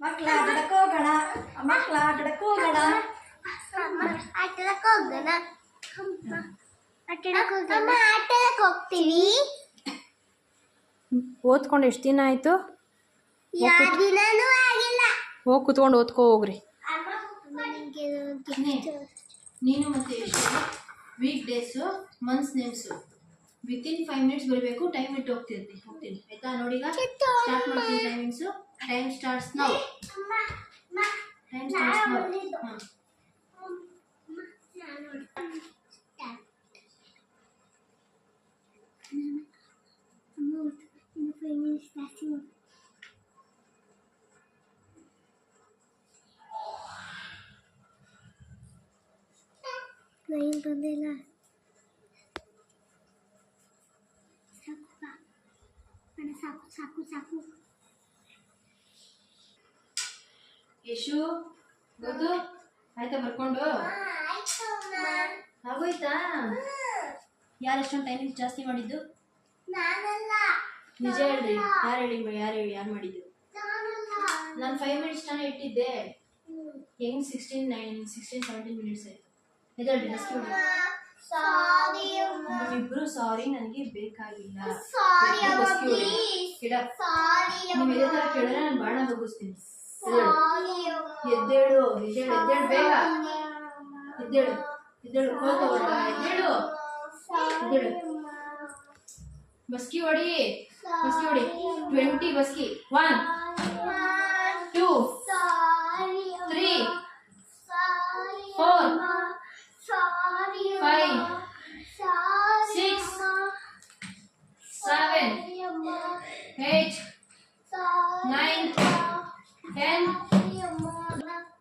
ಮಕ್ಕಳ ಆಟಕ್ಕೆ ಹೋಗೋಣ. ಮಕ್ಕಳ ಆಟಕ್ಕೆ ಹೋಗೋಣ. ಆಟಕ್ಕೆ ಹೋಗೋಣ. ಆಟಕ್ಕೆ ಹೋಗ್ತೀವಿ. ಓದ್ಕೊಂಡು ಎಷ್ಟು ದಿನ ಆಯ್ತು? ಯಾವ ದಿನನೂ ಆಗಿಲ್ಲ. ಹೋಗಿ ಕುತ್ಕೊಂಡು ಓದ್ಕೋ ಹೋಗ್ರಿ. ನೀನು ಮತ್ತೆ week days months names within 5 minutes ಬರಬೇಕು. ಟೈಮ್ ಇಟ್ಟು ಹೋಗ್ತೀನಿ ಆಯ್ತಾ? ನೋಡಿ ಈಗ ಸ್ಟಾರ್ಟ್ ಮಾಡ್ತೀನಿ. ಟೈಮಿಂಗ್ಸು. Time starts now. ಏನು ಬಂದಿಲ್ಲ. ಸಾಕು. ಯಶು ಗೊತ್ತು ಆಯ್ತಾ? ಬರ್ಕೊಂಡು ಆಗೋಯ್ತಾ? ಯಾರು ಎಷ್ಟೊಂದು ಟೈಮಿಂಗ್ ಜಾಸ್ತಿ ಮಾಡಿದ್ದು? ನಿಜ ಹೇಳ್ರಿ. ಯಾರು ಮಾಡಿದ್ದು? ನಾನು 5 minutes ತಾನೇ ಇಟ್ಟಿದ್ದೆ. ಹೆಂಗ್ 16-17 minutes ಆಯ್ತು. ಎದ್ದೇಳ್ರಿ, ಇಬ್ರು ಸಾರಿ, ನನಗೆ ಬೇಕಾಗಿಲ್ಲ. ನೀವು ಇದೇ ತರ ಕೇಳಿದ್ರೆ ನಾನು ಬಾಣ ಬಗ್ಗಿಸ್ತೀನಿ. ಎದ್ದೇಳು ಬೇಗ. ಎದ್ದೇಳು ಕೋಲ್ಕೋಬೇಡ. ಎದ್ದೇಳು. ಬಸ್ಕಿ ಹೊಡಿ. 20 ಬಸ್ಕಿ. 1 2 3 4 5 6 7 8 9 10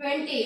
20